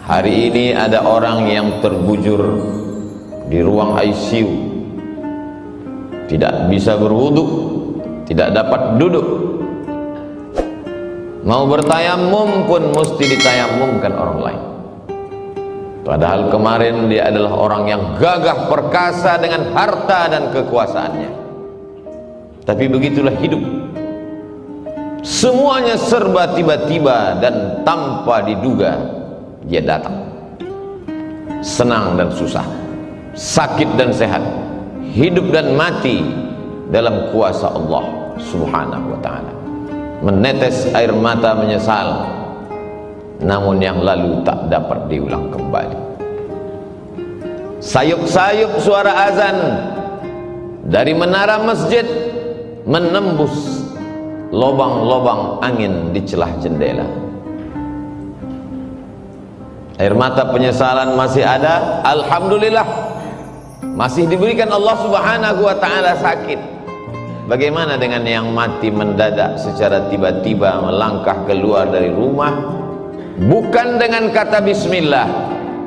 Hari ini ada orang yang terbujur di ruang ICU, tidak bisa berwudu, tidak dapat duduk, mau bertayamum pun mesti ditayamumkan orang lain. Padahal kemarin dia adalah orang yang gagah perkasa dengan harta dan kekuasaannya. Tapi begitulah hidup, semuanya serba tiba-tiba dan tanpa diduga dia datang. Senang dan susah, sakit dan sehat, hidup dan mati dalam kuasa Allah Subhanahu wa ta'ala. Menetes air mata menyesal, namun yang lalu tak dapat diulang kembali. Sayup-sayup suara azan dari menara masjid menembus lobang-lobang angin di celah jendela. Air mata penyesalan masih ada, alhamdulillah masih diberikan Allah Subhanahu wa ta'ala sakit. Bagaimana dengan yang mati mendadak secara tiba-tiba melangkah keluar dari rumah, bukan dengan kata bismillah,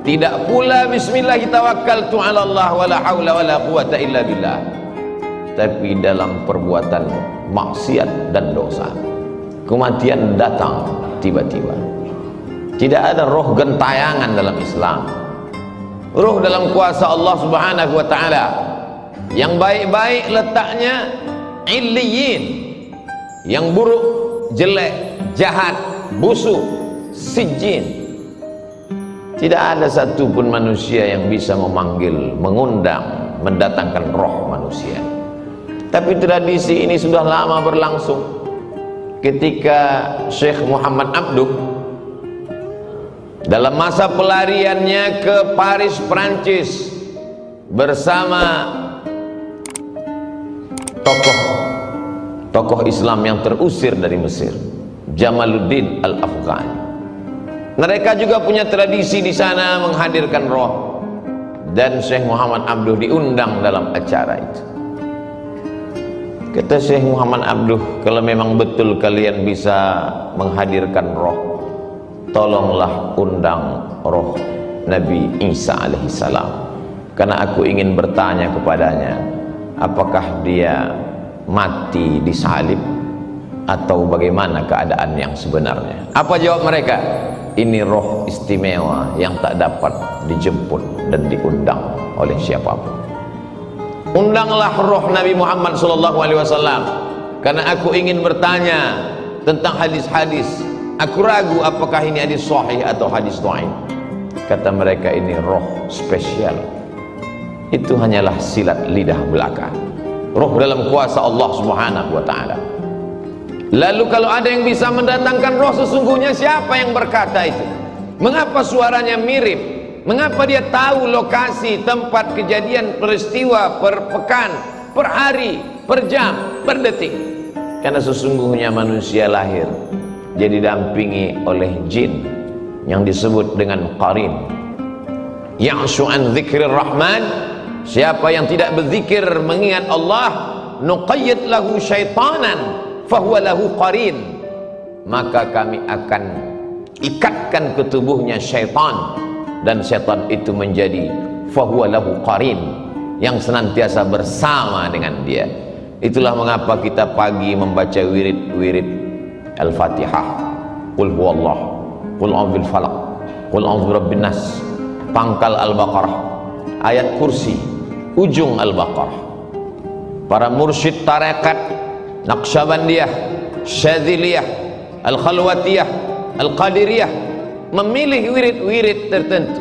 tidak pula bismillah tawakkaltu 'ala Allah wala haula wala quwata illa billah, tapi dalam perbuatan maksiat dan dosa. Kematian datang tiba-tiba. Tidak ada roh gentayangan dalam Islam. Roh dalam kuasa Allah Subhanahu wa ta'ala. Yang baik-baik letaknya illiyin, yang buruk, jelek, jahat, busuk, sijjin. Tidak ada satupun manusia yang bisa memanggil, mengundang, mendatangkan roh manusia. Tapi tradisi ini sudah lama berlangsung. Ketika Syekh Muhammad Abduh dalam masa pelariannya ke Paris, Prancis, bersama tokoh Islam yang terusir dari Mesir, Jamaluddin Al-Afghani. Mereka juga punya tradisi di sana menghadirkan roh, dan Syekh Muhammad Abduh diundang dalam acara itu. Kata Syekh Muhammad Abduh, kalau memang betul kalian bisa menghadirkan roh, tolonglah undang roh Nabi Isa alaihissalam, karena aku ingin bertanya kepadanya, apakah dia mati disalib atau bagaimana keadaan yang sebenarnya. Apa jawab mereka? Ini roh istimewa yang tak dapat dijemput dan diundang oleh siapapun. Undanglah roh Nabi Muhammad SAW, karena aku ingin bertanya tentang hadis-hadis. Aku ragu apakah ini hadis sahih atau hadis dhaif. Kata mereka, ini roh spesial, itu hanyalah silat lidah belaka, roh dalam kuasa Allah Subhanahu wa ta'ala. Lalu kalau ada yang bisa mendatangkan roh sesungguhnya, siapa yang berkata itu? Mengapa suaranya mirip? Mengapa dia tahu lokasi tempat kejadian peristiwa per pekan, per hari, per jam, per detik? Karena sesungguhnya manusia lahir jadi didampingi oleh jin yang disebut dengan qarin. Ya'shu an dzikrir rahman, siapa yang tidak berzikir mengingat Allah, nuqayyid lahu syaitanan fahuwa lahu qarin, maka kami akan ikatkan ke tubuhnya syaitan, dan syaitan itu menjadi fahuwa lahu qarin, yang senantiasa bersama dengan dia. Itulah mengapa kita pagi membaca wirid-wirid Al-Fatihah, Qul huwallah, Qul a'udzu bil falaq, Qul a'udzu birabbin nas, pangkal Al-Baqarah, ayat kursi, ujung Al-Baqarah. Para mursyid tarekat Naqsyabandiyah, Syadziliyah, Al-Khalwatiyah, Al-Qadiriyah memilih wirid-wirid tertentu,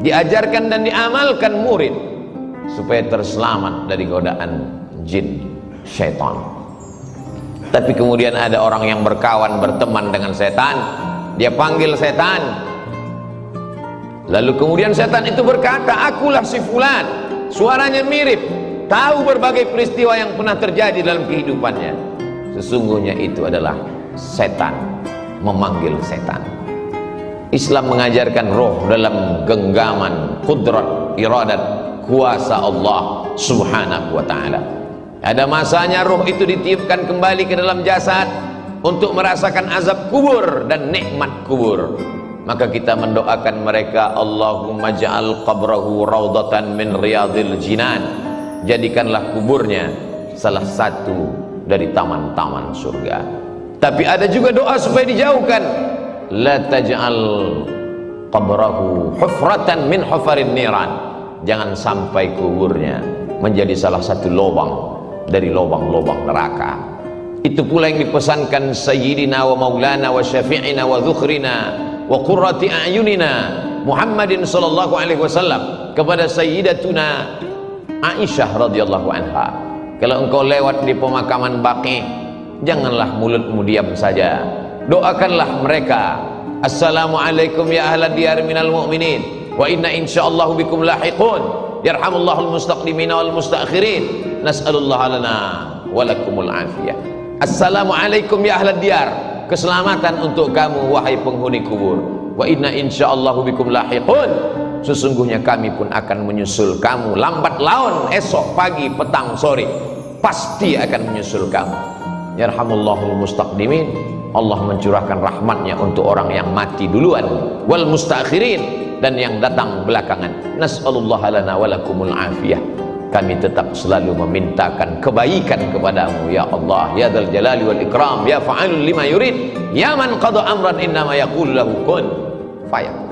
diajarkan dan diamalkan murid supaya terselamat dari godaan jin syaitan. Tapi kemudian ada orang yang berkawan, berteman dengan setan, dia panggil setan, lalu kemudian setan itu berkata, akulah si fulan, suaranya mirip, tahu berbagai peristiwa yang pernah terjadi dalam kehidupannya. Sesungguhnya itu adalah setan memanggil setan. Islam mengajarkan roh dalam genggaman kudrat, iradat, kuasa Allah Subhanahu wa ta'ala. Ada masanya roh itu ditiupkan kembali ke dalam jasad untuk merasakan azab kubur dan nikmat kubur. maka kita mendoakan mereka, Allahumma ja'al qabrahu raudatan min riyadil jinan, jadikanlah kuburnya salah satu dari taman-taman surga. Tapi ada juga doa supaya dijauhkan, la taj'al qabrahu hufratan min hufarin niran, jangan sampai kuburnya menjadi salah satu lubang dari lubang-lubang neraka. Itu pula yang dipesankan Sayyidina wa Maulana wa Syafi'ina wa Dzukhrina wa Qurrati A'yunina Muhammadin sallallahu alaihi wasallam kepada Sayyidatuna Aisyah radhiyallahu anha, kalau engkau lewat di pemakaman Baqi, janganlah mulutmu diam saja, doakanlah mereka, assalamualaikum ya ahla diyar minal mu'minin wa inna insyaallahu bikum lahiqun, yarhamullahul mustaqdimina wal mustaakhirin, nas'alullah lana walakumul afiyah. Assalamualaikum ya ahla diyar, keselamatan untuk kamu wahai penghuni kubur, wa inna insyaallahu bikum lahiqun, sesungguhnya kami pun akan menyusul kamu, lambat laun, esok pagi, petang, sore, pasti akan menyusul kamu. Yarhamullahul mustaqdimin, Allah mencurahkan rahmatnya untuk orang yang mati duluan, wal mustaakhirin, dan yang datang belakangan. Nas'alullah lana walakumul afiyah, kami tetap selalu memintakan kebaikan kepadamu ya Allah, ya dzal jalali wal ikram, ya fa'alul lima yurid, ya man qada amran innama yaqulu lahu kun fayakun.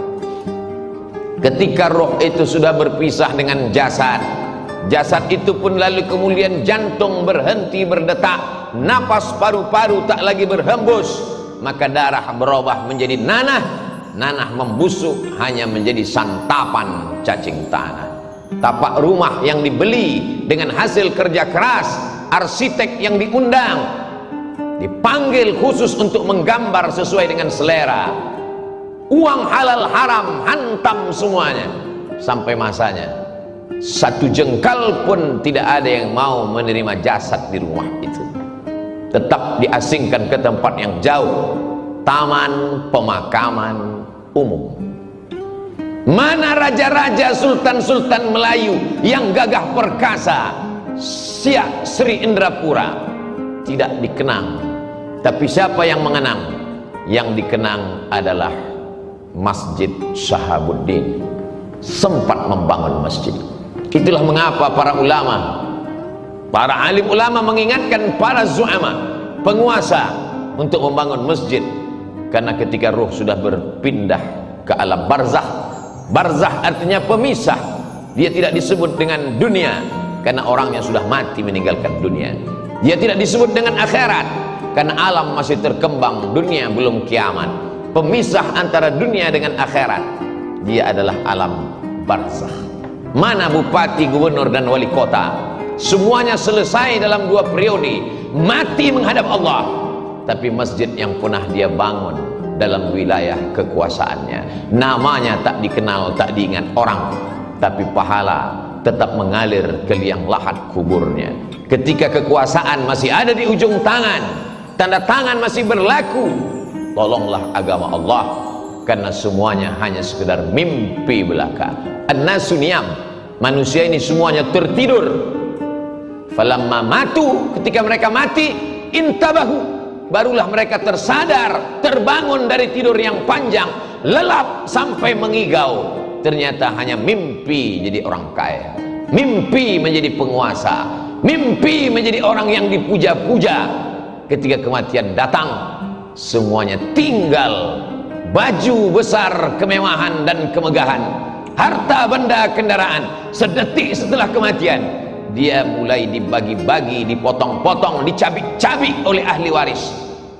Ketika roh itu sudah berpisah dengan jasad, jasad itu pun lalu kemudian jantung berhenti berdetak, napas paru-paru tak lagi berhembus, maka darah berubah menjadi nanah, nanah membusuk hanya menjadi santapan cacing tanah. Tapak rumah yang dibeli dengan hasil kerja keras, arsitek yang diundang, dipanggil khusus untuk menggambar sesuai dengan selera, uang halal haram hantam semuanya, sampai masanya satu jengkal pun tidak ada yang mau menerima jasad di rumah itu, tetap diasingkan ke tempat yang jauh, taman pemakaman umum. Mana raja-raja, sultan-sultan Melayu yang gagah perkasa, Siak Sri Indrapura, tidak dikenang. Tapi siapa yang mengenang? Yang dikenang adalah Masjid Shahabuddin, sempat membangun masjid. Itulah mengapa para ulama, para alim ulama mengingatkan para zu'ama, penguasa, untuk membangun masjid. Karena ketika ruh sudah berpindah ke alam barzakh, barzakh artinya pemisah, dia tidak disebut dengan dunia karena orangnya sudah mati meninggalkan dunia. Dia tidak disebut dengan akhirat karena alam masih terkembang, dunia belum kiamat. Pemisah antara dunia dengan akhirat, dia adalah alam barzakh. Mana bupati, gubernur dan wali kota, semuanya selesai dalam 2 periode, mati menghadap Allah. Tapi masjid yang pernah dia bangun dalam wilayah kekuasaannya, namanya tak dikenal, tak diingat orang, tapi pahala tetap mengalir ke liang lahat kuburnya. Ketika kekuasaan masih ada di ujung tangan, tanda tangan masih berlaku, tolonglah agama Allah, karena semuanya hanya sekedar mimpi belaka. An-nasu niyam, manusia ini semuanya tertidur. Falamma matu, ketika mereka mati, intabahu, barulah mereka tersadar, terbangun dari tidur yang panjang, lelap sampai mengigau. Ternyata hanya mimpi jadi orang kaya, mimpi menjadi penguasa, mimpi menjadi orang yang dipuja-puja. Ketika kematian datang, semuanya tinggal baju besar, kemewahan dan kemegahan, harta benda kendaraan. Sedetik setelah kematian, dia mulai dibagi-bagi, dipotong-potong, dicabik-cabik oleh ahli waris.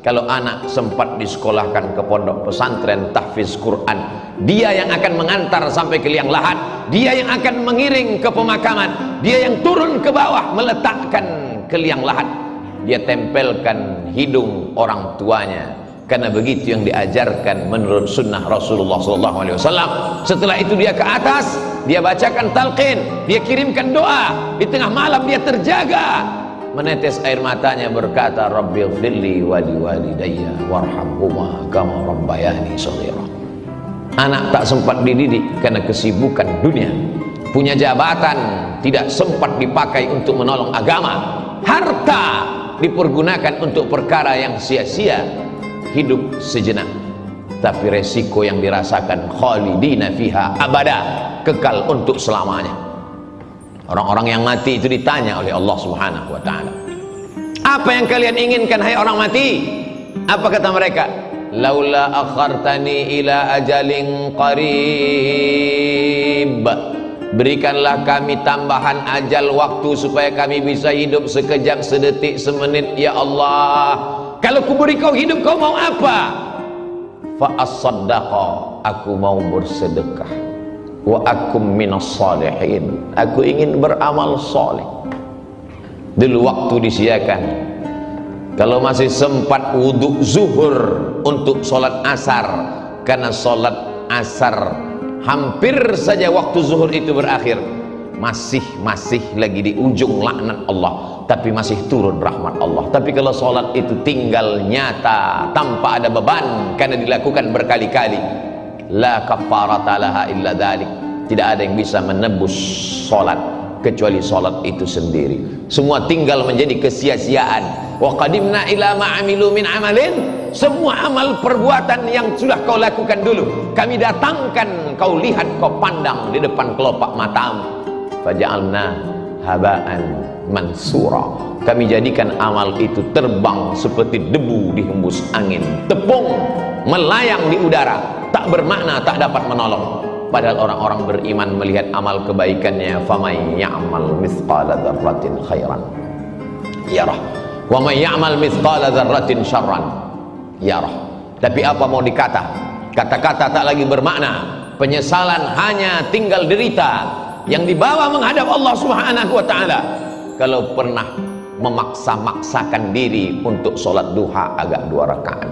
Kalau anak sempat disekolahkan ke pondok pesantren tahfiz Quran, dia yang akan mengantar sampai ke liang lahat, dia yang akan mengiring ke pemakaman, dia yang turun ke bawah meletakkan ke liang lahat, dia tempelkan hidung orang tuanya, karena begitu yang diajarkan menurut sunnah Rasulullah SAW. Setelah itu dia ke atas, dia bacakan talqin, dia kirimkan doa. Di tengah malam dia terjaga, menetes air matanya, berkata, Rabbighfirli wa liwalidayya warhamhuma kama rabbayani shaghira. Anak tak sempat dididik karena kesibukan dunia, punya jabatan tidak sempat dipakai untuk menolong agama, harta dipergunakan untuk perkara yang sia-sia, hidup sejenak. tapi resiko yang dirasakan khalidina fiha abada, kekal untuk selamanya. Orang-orang yang mati itu ditanya oleh Allah Subhanahu wa taala, apa yang kalian inginkan hai orang mati? Apa kata mereka? Laula akhartani ila ajalin qarib, berikanlah kami tambahan ajal waktu supaya kami bisa hidup sekejap, sedetik, semenit ya Allah. Kalau kuberi kau hidup, kau mau apa? Fa as-saddaqa, aku mau bersedekah. Wa akum minas salihin, aku ingin beramal soleh. Dulu waktu disiakan, kalau masih sempat wudhu zuhur untuk sholat asar, karena sholat asar hampir saja waktu zuhur itu berakhir, masih lagi di ujung laknat Allah, tapi masih turun rahmat Allah. Tapi kalau sholat itu tinggal nyata tanpa ada beban karena dilakukan berkali-kali, la kafarata laha illa dzalik, tidak ada yang bisa menebus sholat kecuali sholat itu sendiri. Semua tinggal menjadi kesia-siaan. Wa qadimna ila ma'amilu min amalin, semua amal perbuatan yang sudah kau lakukan dulu kami datangkan, kau lihat, kau pandang di depan kelopak matamu. Faja'alna haba'an mansura, kami jadikan amal itu terbang seperti debu dihembus angin, tepung melayang di udara, tak bermakna, tak dapat menolong. Padahal orang-orang beriman melihat amal kebaikannya, faman ya'mal mithqala dzarratin khairan yarah wa man ya'mal mithqala dzarratin syarran yarah. Tapi apa mau dikata? Kata-kata tak lagi bermakna, penyesalan hanya tinggal derita yang dibawa menghadap Allah Subhanahu wa taala. Kalau pernah memaksa-maksakan diri untuk sholat duha agak 2 rakaat,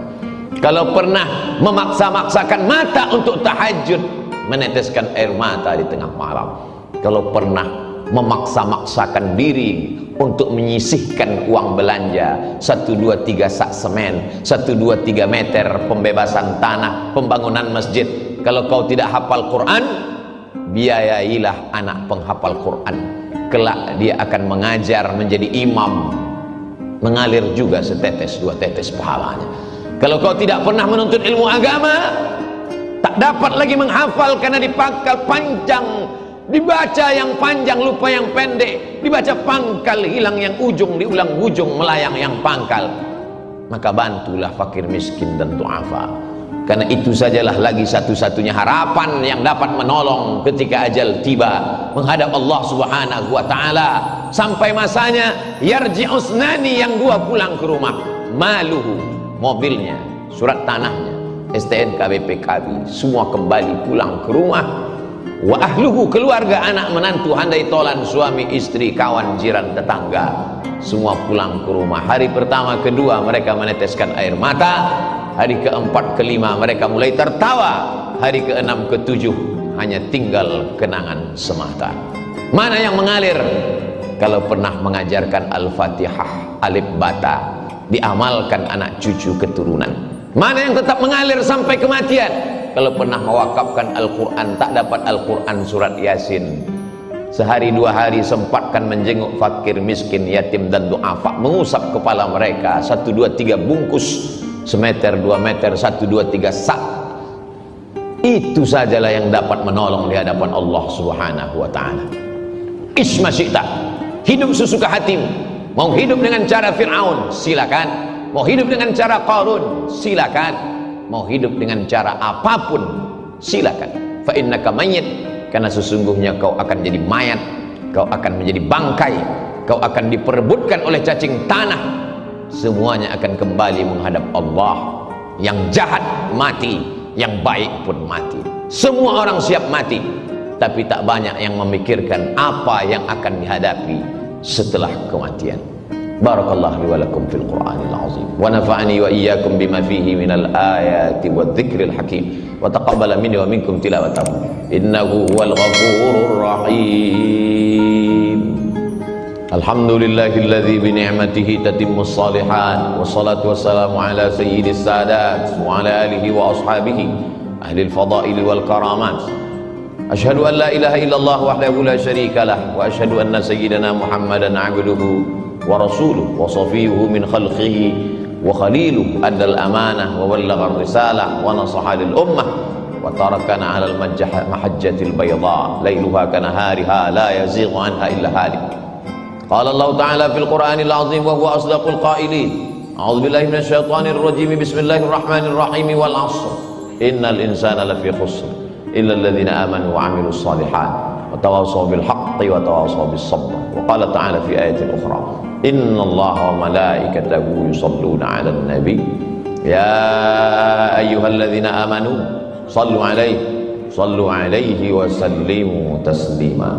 kalau pernah memaksa-maksakan mata untuk tahajud, meneteskan air mata di tengah malam, kalau pernah memaksa-maksakan diri untuk menyisihkan uang belanja 1, 2, 3 sak semen, 1, 2, 3 meter pembebasan tanah, pembangunan masjid, kalau kau tidak hafal Quran, biayailah anak penghafal Quran, kelak dia akan mengajar menjadi imam, mengalir juga setetes 2 tetes pahalanya. Kalau kau tidak pernah menuntut ilmu agama, tak dapat lagi menghafal karena dipangkal panjang, dibaca yang panjang lupa yang pendek, dibaca pangkal hilang yang ujung, diulang ujung melayang yang pangkal, maka bantulah fakir miskin dan du'afa, karena itu sajalah lagi satu-satunya harapan yang dapat menolong ketika ajal tiba menghadap Allah Subhanahu wa taala. Sampai masanya yarji'usnani, yang 2 pulang ke rumah, maluhu, mobilnya, surat tanahnya, STNK, BPKB, semua kembali pulang ke rumah. Wa ahluhu, keluarga, anak, menantu, handai tolan, suami, istri, kawan, jiran, tetangga, semua pulang ke rumah. Hari pertama, kedua mereka meneteskan air mata, hari keempat, kelima mereka mulai tertawa, hari keenam, ketujuh hanya tinggal kenangan semata. Mana yang mengalir? Kalau pernah mengajarkan Al-Fatihah, alif bata, diamalkan anak cucu keturunan. Mana yang tetap mengalir sampai kematian? Kalau pernah mewakafkan Al-Quran, tak dapat Al-Quran surat Yasin, sehari 2 hari sempatkan menjenguk fakir miskin, yatim dan du'afa, mengusap kepala mereka, 1, 2, 3 bungkus, semeter, 2 meter, 1, 2, 3 sak. Itu sajalah yang dapat menolong di hadapan Allah Subhanahu wa ta'ala. Isma syi'ta, hidup sesuka hatimu. Mau hidup dengan cara Fir'aun, silakan. Mau hidup dengan cara Qarun, silakan. Mau hidup dengan cara apapun, silakan. Fa innaka mayyit, karena sesungguhnya kau akan jadi mayat, kau akan menjadi bangkai, kau akan diperebutkan oleh cacing tanah, semuanya akan kembali menghadap Allah. Yang jahat mati, yang baik pun mati, semua orang siap mati, tapi tak banyak yang memikirkan apa yang akan dihadapi setelah kematian. Barakallahu li wa lakum fil Qur'anil azim wa nafa'ani wa iyyakum bima fihi minal ayati wadh-dhikril hakim wa taqabbala minni wa minkum tilawatahu innahu huwal ghafurur rahim. Alhamdulillahilladzi bi ni'matihi tatimmus shalihat, wassalatu wassalamu ala sayyidis sadat wa ala alihi wa ashabihi ahlil fadail wal karamat. Asyhadu an la ilaha illallah wahdahu la syarika lah wa asyhadu anna sayyidana Muhammadan abduhu wa rasuluh wa safiyuhu min khalqihi وخليله أدى الأمانة وبلغ الرسالة ونصح للأمة وتركنا على المحجة البيضاء ليلها كنهارها لا يزيغ عنها إلا هالك. قال الله تعالى في القرآن العظيم وهو أصدق القائلين: أعوذ بالله من الشيطان الرجيم بسم الله الرحمن الرحيم والعصر إن الإنسان لفي خسر إلا الذين آمنوا وعملوا الصالحات وتواصوا بالحق وتواصوا بالصبر. وقال تعالى في آية أخرى: إن الله وملائكته يصلون على النبي يا أيها الذين آمنوا صلوا عليه وسلموا تسليما.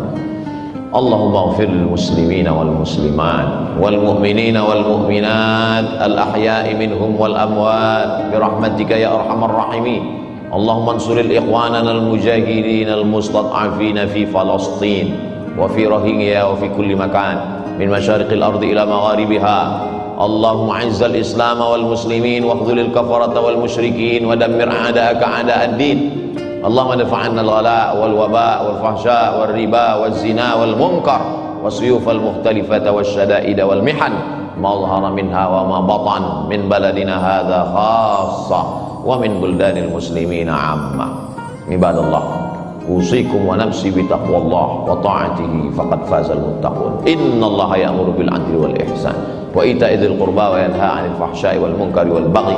اللهم اغفر للمسلمين والمسلمات والمؤمنين والمؤمنات الأحياء منهم والأموات برحمتك يا أرحم الراحمين. اللهم انصر الإخواننا المجاهدين المستضعفين في فلسطين وفي روهينيا وفي كل مكان من مشارق الأرض إلى مغاربها. اللهم أعز الإسلام والمسلمين واخذل الكفرة والمشركين ودمر أعداءك أعداء الدين. اللهم ادفع عنا الغلاء والوباء والفحشاء والربا والزنا والمنكر والسيوف المختلفة والشدائد والمحن ما ظهر منها وما بطن من بلدنا هذا خاصة ومن بلدان المسلمين عامة. عباد الله، أوصيكم ونفسي بتقوى الله وطاعته فقد فاز المتقون. إن الله يأمر بالعدل والإحسان وإيتاء ذي القربى وينهى عن الفحشاء والمنكر والبغي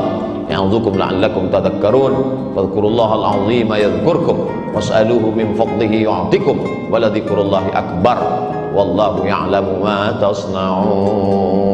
يعظكم لعلكم تذكرون. فاذكروا الله العظيم يذكركم واسألوه من فضله يعطكم ولذكر الله أكبر والله يعلم ما تصنعون.